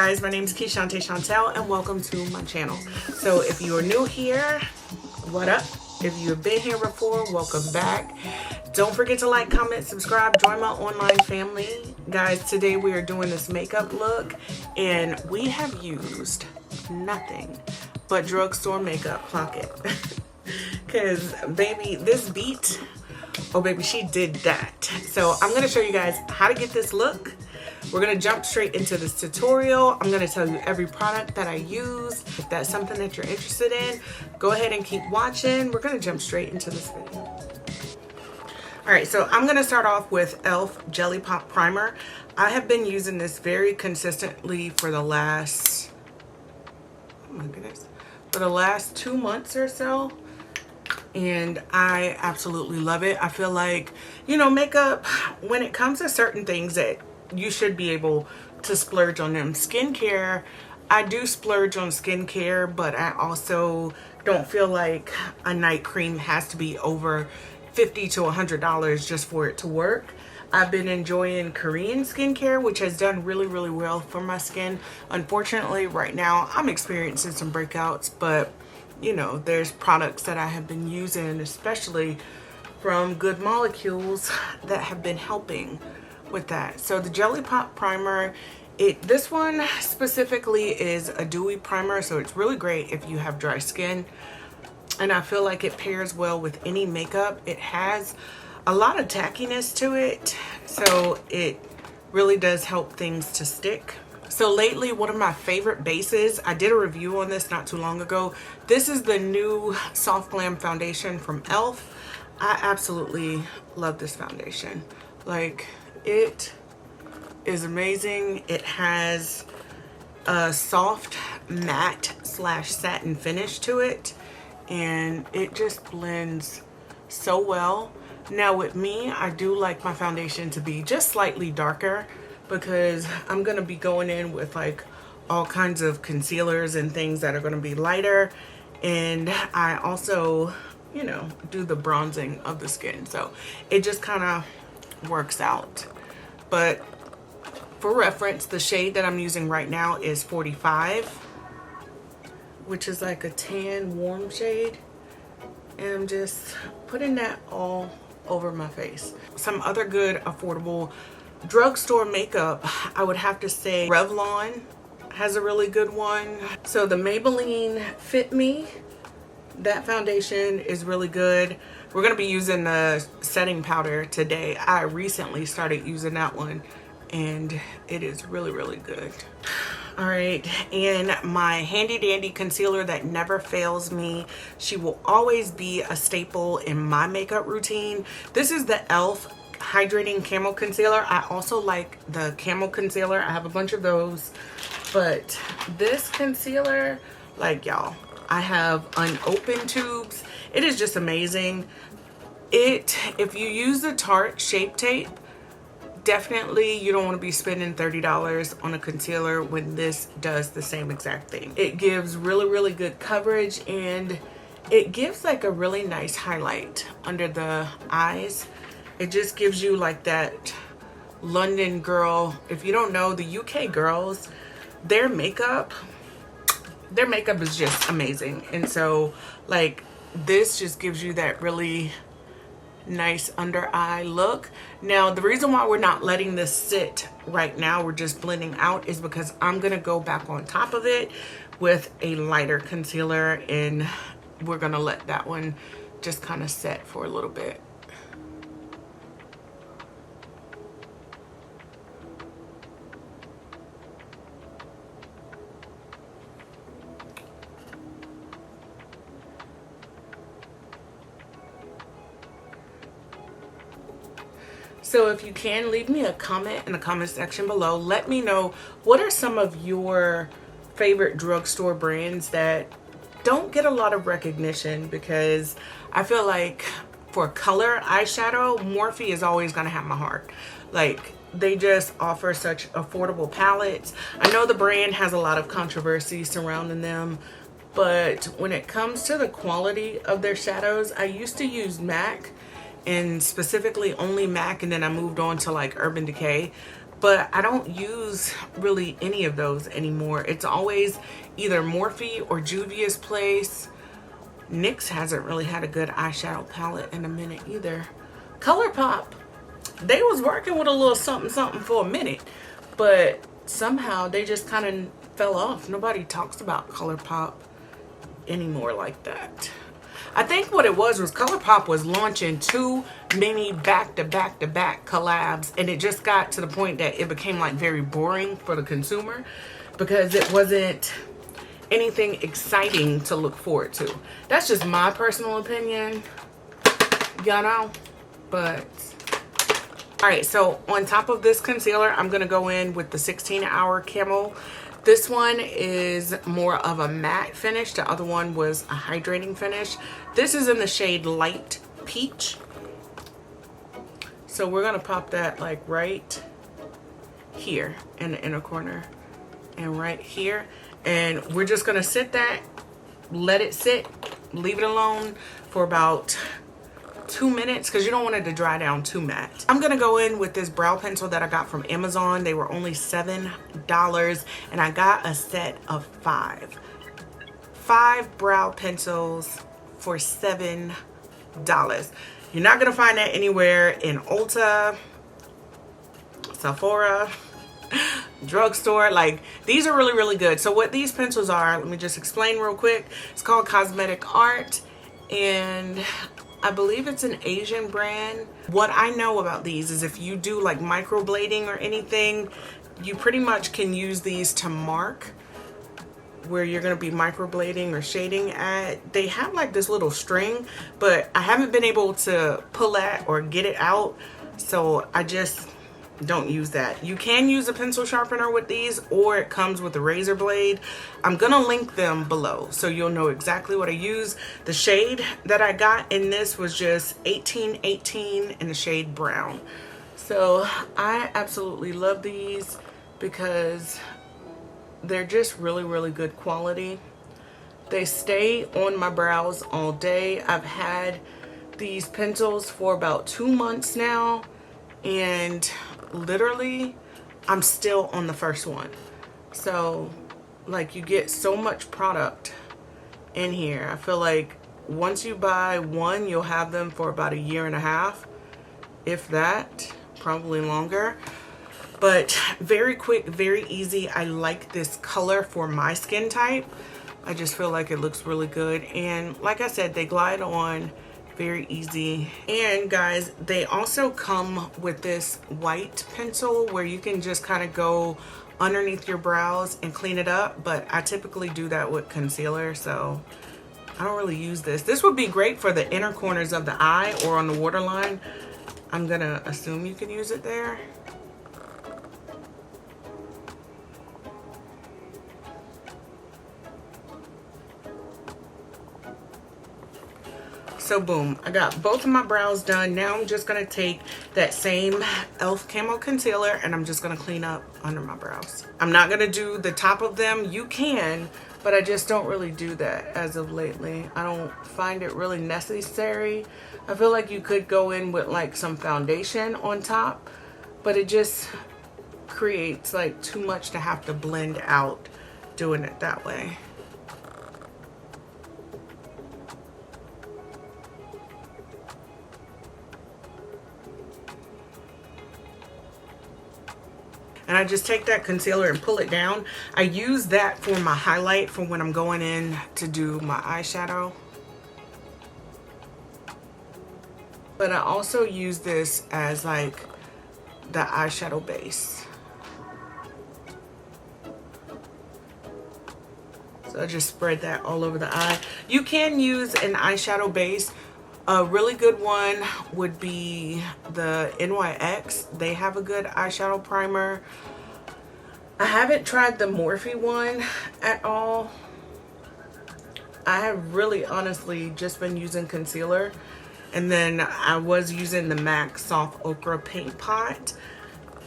guys, my name is Keshante Chantel and welcome to my channel. So if you are new here, what up? If you've been here before, welcome back. Don't forget to like, comment, subscribe, join my online family. Guys, today we are doing this makeup look and we have used nothing but drugstore makeup. Clock it. Because baby, this beat, oh baby, she did that. So I'm going to show you guys how to get this look. We're going to jump straight into this tutorial. I'm going to tell you every product that I use. If that's something that you're interested in, go ahead and keep watching. We're going to jump straight into this video. All right, so I'm going to start off with e.l.f. Jelly Pop Primer. I have been using this very consistently for the last, oh my goodness, for the last 2 months or so. And I absolutely love it. I feel like, you know, makeup, when it comes to certain things that you should be able to splurge on them. Skincare, I do splurge on skincare, but I also don't feel like a night cream has to be over $50 to $100 just for it to work. I've been enjoying Korean skincare, which has done really, really well for my skin. Unfortunately, right now, I'm experiencing some breakouts, but you know, there's products that I have been using, especially from Good Molecules, that have been helping with that. So the Jelly Pop Primer, this one specifically is a dewy primer, so it's really great if you have dry skin. And I feel like it pairs well with any makeup. It has a lot of tackiness to it, so it really does help things to stick. So lately, one of my favorite bases, I did a review on this not too long ago. This is the new Soft Glam foundation from e.l.f. I absolutely love this foundation. Like, it is amazing. It has a soft matte / satin finish to it, and it just blends so well. Now with me, I do like my foundation to be just slightly darker because I'm going to be going in with like all kinds of concealers and things that are going to be lighter. And I also, you know, do the bronzing of the skin. So it just kind of works out. But for reference, the shade that I'm using right now is 45, which is like a tan warm shade. And I'm just putting that all over my face. Some other good affordable drugstore makeup, I would have to say Revlon has a really good one. So the Maybelline Fit Me, that foundation is really good. We're going to be using the setting powder today. I recently started using that one and it is really, really good. All right, and my handy dandy concealer that never fails me. She will always be a staple in my makeup routine. This is the e.l.f. Hydrating Camo Concealer. I also like the Camo Concealer. I have a bunch of those, but this concealer, like y'all, I have unopened tubes. It is just amazing. If you use the Tarte Shape Tape, definitely you don't want to be spending $30 on a concealer when this does the same exact thing. It gives really, really good coverage and it gives like a really nice highlight under the eyes. It just gives you like that London girl. If you don't know, the UK girls, their makeup is just amazing. And so like this just gives you that really nice under eye look. Now the reason why we're not letting this sit right now, we're just blending out, is because I'm gonna go back on top of it with a lighter concealer and we're gonna let that one just kind of set for a little bit. So if you can, leave me a comment in the comment section below. Let me know, what are some of your favorite drugstore brands that don't get a lot of recognition? Because I feel like for color eyeshadow, Morphe is always going to have my heart. Like, they just offer such affordable palettes. I know the brand has a lot of controversy surrounding them, but when it comes to the quality of their shadows, I used to use MAC, and specifically only MAC, and then I moved on to like Urban Decay. but I don't use really any of those anymore. It's always either Morphe or Juvia's Place. NYX hasn't really had a good eyeshadow palette in a minute either. ColourPop, they was working with a little something something for a minute, but somehow they just kind of fell off. Nobody talks about ColourPop anymore like that. I think what it was ColourPop was launching too many back-to-back-to-back collabs, and it just got to the point that it became like very boring for the consumer because it wasn't anything exciting to look forward to. That's just my personal opinion, y'all know. But all right, so on top of this concealer, I'm gonna go in with the 16-hour Camo. This one is more of a matte finish. The other one was a hydrating finish. This is in the shade Light Peach. So we're gonna pop that like right here in the inner corner and right here. And we're just gonna sit that, let it sit, leave it alone for about 2 minutes because you don't want it to dry down too matte. I'm gonna go in with this brow pencil that I got from Amazon. They were only $7 and I got a set of 5 brow pencils for $7. You're not gonna find that anywhere in Ulta, Sephora, Drugstore. Like, these are really good. So what these pencils are, let me just explain real quick. It's called Cosmetic Art, and I believe it's an Asian brand. What I know about these is if you do like microblading or anything, you pretty much can use these to mark where you're going to be microblading or shading at. They have like this little string, but I haven't been able to pull that or get it out, so I just don't use that. You can use a pencil sharpener with these, or it comes with a razor blade. I'm gonna link them below so you'll know exactly what I use. The shade that I got in this was just 1818 in the shade brown. So I absolutely love these because they're just really good quality. They stay on my brows all day. I've had these pencils for about 2 months now, and literally I'm still on the first one. So like, you get so much product in here. I feel like once you buy one, you'll have them for about 1.5 years, if that, probably longer. But very quick, very easy. I like this color for my skin type. I just feel like it looks really good, and like I said, they glide on very easy. And guys, they also come with this white pencil where you can just kind of go underneath your brows and clean it up, but I typically do that with concealer, so I don't really use this. This would be great for the inner corners of the eye or on the waterline. I'm gonna assume you can use it there. So boom, I got both of my brows done. Now I'm just gonna take that same e.l.f. Camo Concealer and I'm just gonna clean up under my brows. I'm not gonna do the top of them. You can, but I just don't really do that as of lately. I don't find it really necessary. I feel like you could go in with like some foundation on top, but it just creates like too much to have to blend out doing it that way. And I just take that concealer and pull it down. I use that for my highlight for when I'm going in to do my eyeshadow. But I also use this as like the eyeshadow base. So I just spread that all over the eye. You can use an eyeshadow base. A really good one would be the NYX. They have a good eyeshadow primer. I haven't tried the Morphe one at all. I have really honestly just been using concealer. And then I was using the MAC Soft Ochre Paint Pot,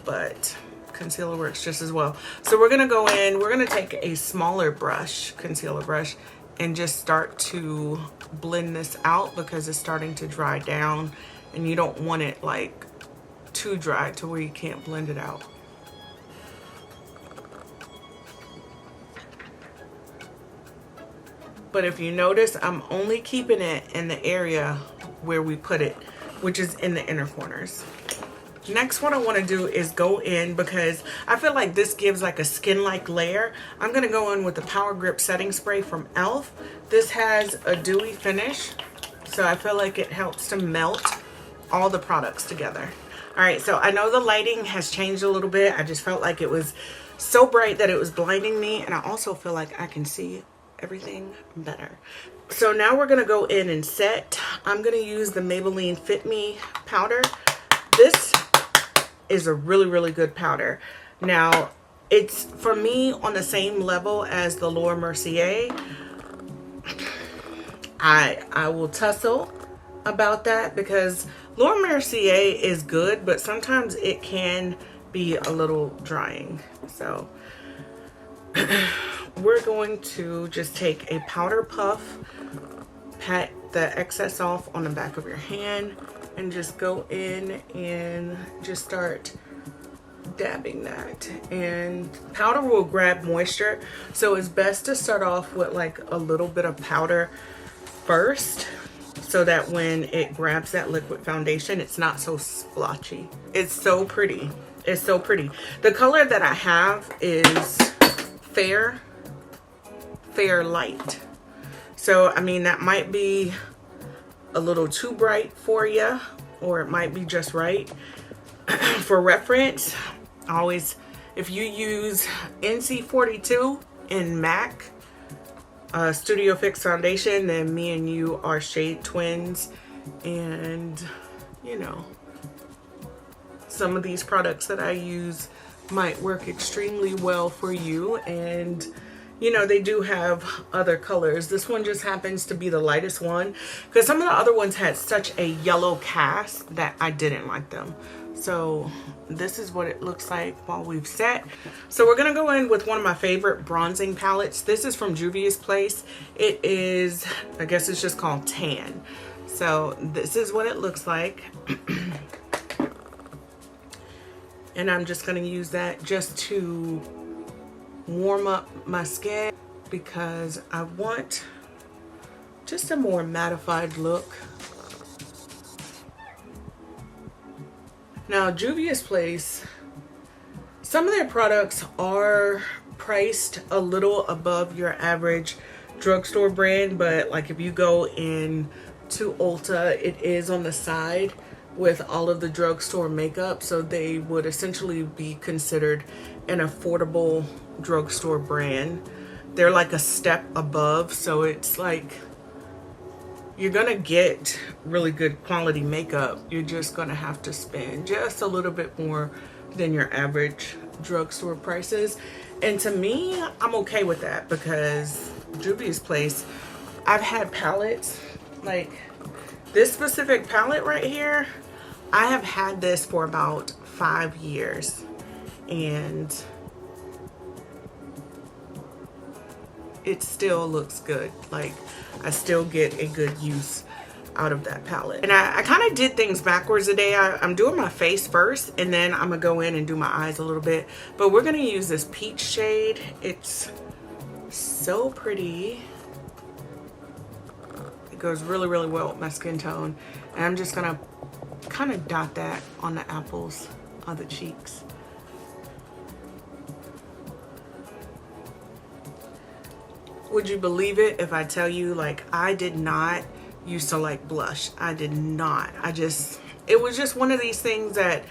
but concealer works just as well. So we're gonna go in, we're gonna take a smaller brush, concealer brush, and just start to blend this out because it's starting to dry down and you don't want it like too dry to where you can't blend it out. But if you notice, I'm only keeping it in the area where we put it, which is in the inner corners. Next, what I want to do is go in, because I feel like this gives like a skin-like layer. I'm going to go in with the Power Grip Setting Spray from e.l.f. This has a dewy finish, so I feel like it helps to melt all the products together. All right, so I know the lighting has changed a little bit. I just felt like it was so bright that it was blinding me, and I also feel like I can see everything better. So now we're going to go in and set. I'm going to use the Maybelline Fit Me powder. This is a really good powder. Now, it's for me on the same level as the Laura Mercier. I will tussle about that because Laura Mercier is good, but sometimes it can be a little drying. So we're going to just take a powder puff, pat the excess off on the back of your hand, and just go in and just start dabbing that. And powder will grab moisture, so it's best to start off with like a little bit of powder first, so that when it grabs that liquid foundation, it's not so splotchy. It's so pretty. It's so pretty. The color that I have is fair light. So I mean, that might be a little too bright for you, or it might be just right. For reference, always, if you use NC42 in MAC Studio Fix foundation, then me and you are shade twins. And you know, some of these products that I use might work extremely well for you, and you know, they do have other colors. This one just happens to be the lightest one, because some of the other ones had such a yellow cast that I didn't like them. So this is what it looks like while we've set. So we're gonna go in with one of my favorite bronzing palettes. This is from Juvia's Place. It is, I guess it's just called Tan. So this is what it looks like. And I'm just gonna use that just to warm up my skin, because I want just a more mattified look. Now, Juvia's Place, some of their products are priced a little above your average drugstore brand, but like if you go in to Ulta, it is on the side with all of the drugstore makeup, so they would essentially be considered an affordable drugstore brand. They're like a step above, so it's like you're gonna get really good quality makeup. You're just gonna have to spend just a little bit more than your average drugstore prices. And to me, I'm okay with that, because Juvia's Place, I've had palettes like this specific palette right here. I have had this for about 5 years, and it still looks good. Like, I still get a good use out of that palette. And I kind of did things backwards today. I'm doing my face first, and then I'm gonna go in and do my eyes a little bit. But we're gonna use this peach shade. It's so pretty. It goes really well with my skin tone. And I'm just gonna kind of dot that on the apples of the cheeks. Would you believe it if I tell you, like, I did not used to like blush. I did not. It was just one of these things that,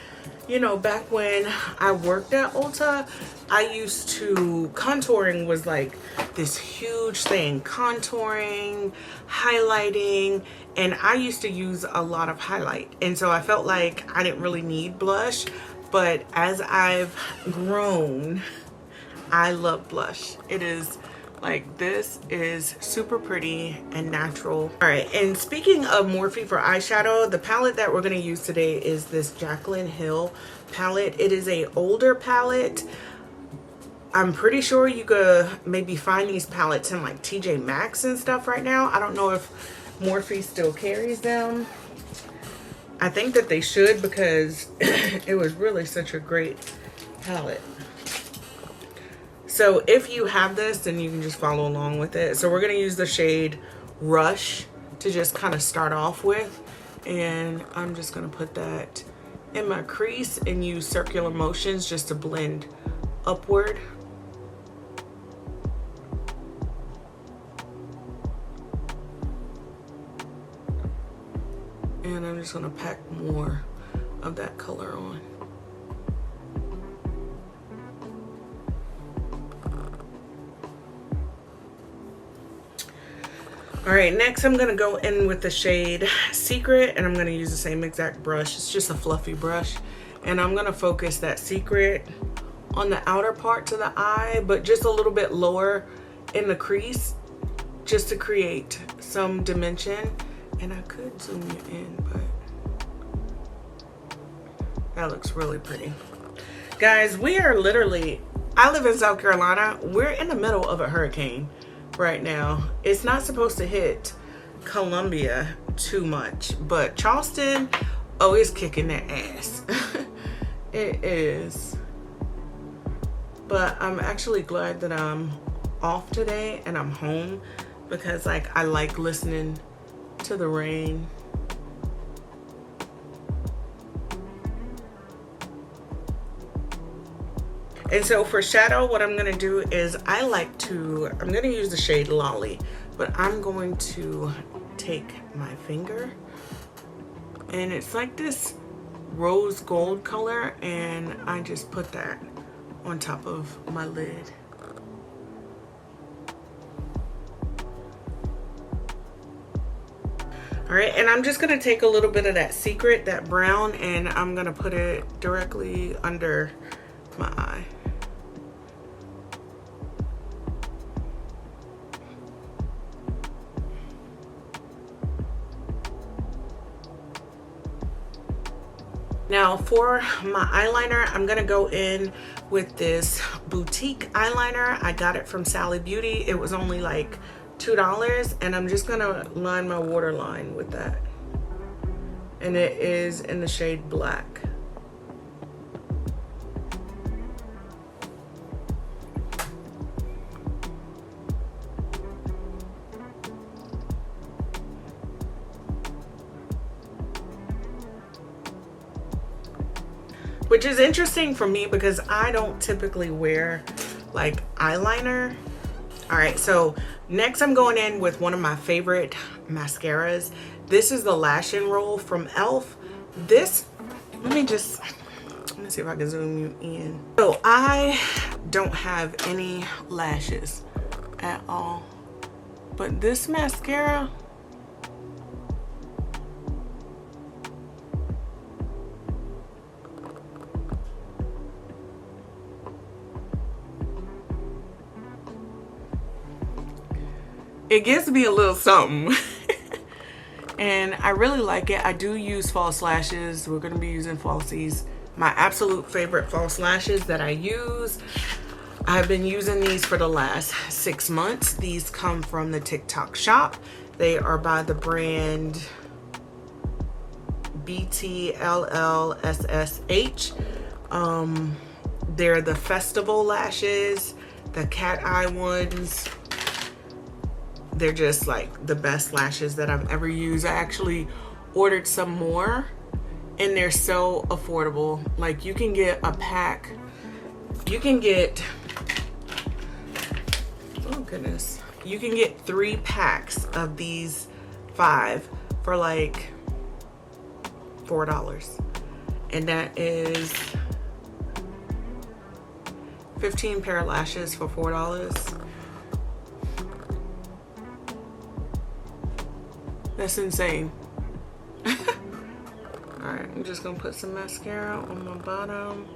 you know, back when I worked at Ulta, I used to, contouring was like this huge thing. Contouring, highlighting, and I used to use a lot of highlight. And so I felt like I didn't really need blush. But as I've grown, I love blush. It is like, this is super pretty and natural. All right, and speaking of Morphe for eyeshadow, the palette that we're going to use today is this Jaclyn Hill palette. It is a older palette. I'm pretty sure you could maybe find these palettes in like TJ Maxx and stuff right now. I don't know if Morphe still carries them. I think that they should, because it was really such a great palette. So if you have this, then you can just follow along with it. So we're going to use the shade Rush to just kind of start off with. And I'm just going to put that in my crease and use circular motions just to blend upward. And I'm just going to pack more of that color on. All right, next I'm going to go in with the shade Secret, and I'm going to use the same exact brush. It's just a fluffy brush. And I'm going to focus that Secret on the outer parts of the eye, but just a little bit lower in the crease, just to create some dimension. And I could zoom you in, but that looks really pretty. Guys, we are literally, I live in South Carolina. We're in the middle of a hurricane right now. It's not supposed to hit Columbia too much, but Charleston, oh, it's kicking their ass. It is. But I'm actually glad that I'm off today and I'm home, because like I like listening to the rain. And so for shadow, what I'm gonna do is I'm gonna use the shade Lolly, but I'm going to take my finger, and it's like this rose gold color, and I just put that on top of my lid. All right, and I'm just gonna take a little bit of that Secret, that brown, and I'm gonna put it directly under my eye. Now for my eyeliner, I'm gonna go in with this boutique eyeliner. I got it from Sally Beauty. It was only like $2, and I'm just gonna line my waterline with that. And it is in the shade Black. Which is interesting for me because I don't typically wear like eyeliner. All right, so next I'm going in with one of my favorite mascaras. This is the Lash and Roll from e.l.f. This, let me see if I can zoom you in. So I don't have any lashes at all, but this mascara, it gives me a little something. And I really like it. I do use false lashes. We're going to be using falsies. My absolute favorite false lashes that I use. I've been using these for the last 6 months. These come from the TikTok shop. They are by the brand BTLLSSH. They're the festival lashes, the cat eye ones. They're just like the best lashes that I've ever used. I actually ordered some more, and they're so affordable. Like you can get a pack. You can get, oh goodness. You can get 3 packs of these 5 for like $4. And that is 15 pair of lashes for $4. That's insane. Alright, I'm just gonna put some mascara on my bottom.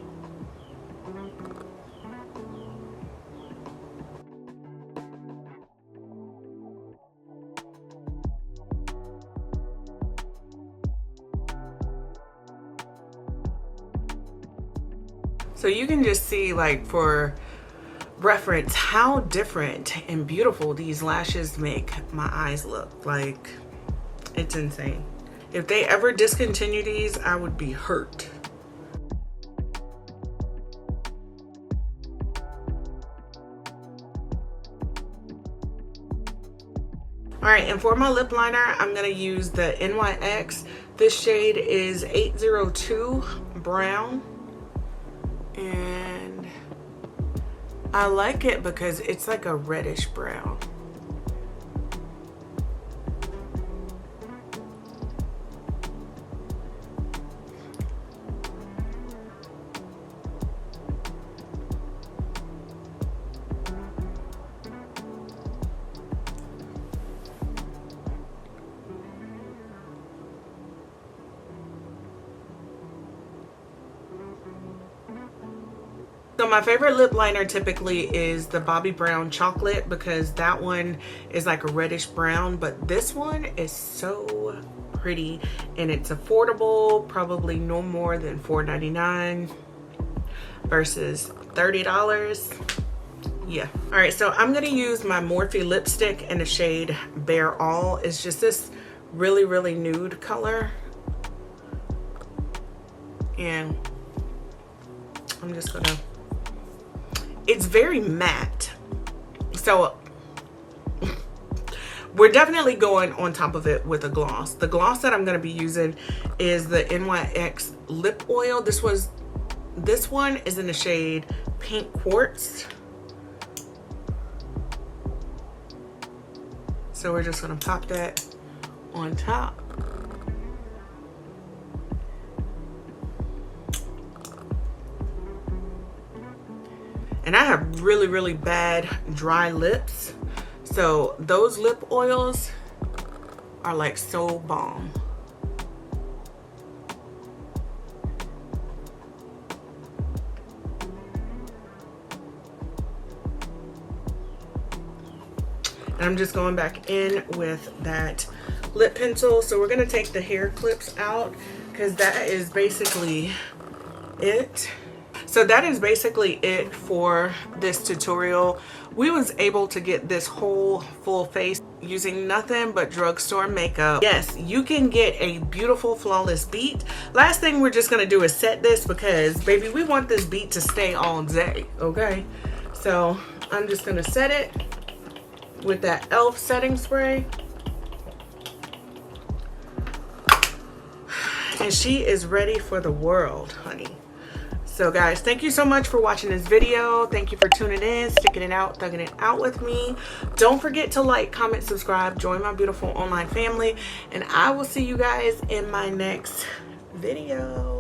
So you can just see, like, for reference, how different and beautiful these lashes make my eyes look. Like, it's insane. If they ever discontinue these, I would be hurt. Alright, and for my lip liner, I'm going to use the NYX. This shade is 802 Brown. And I like it because it's like a reddish brown. So my favorite lip liner typically is the Bobbi Brown Chocolate because that one is like a reddish brown, but this one is so pretty and it's affordable, probably no more than $4.99 versus $30. Yeah. All right, so I'm gonna use my Morphe lipstick in the shade Bare All. It's just this really, really nude color. And I'm just gonna, it's very matte, so we're definitely going on top of it with a gloss. The gloss that I'm going to be using is the NYX lip oil. This one is in the shade Pink Quartz. So we're just going to pop that on top. And I have really, really bad dry lips. So those lip oils are like so bomb. And I'm just going back in with that lip pencil. So we're gonna take the hair clips out because that is basically it. So that is basically it for this tutorial. We was able to get this whole full face using nothing but drugstore makeup. Yes, you can get a beautiful flawless beat. Last thing we're just gonna do is set this because baby, we want this beat to stay all day, okay? So I'm just gonna set it with that e.l.f. setting spray. And she is ready for the world, honey. So guys, thank you so much for watching this video. Thank you for tuning in, sticking it out, thugging it out with me. Don't forget to like, comment, subscribe, join my beautiful online family, and I will see you guys in my next video.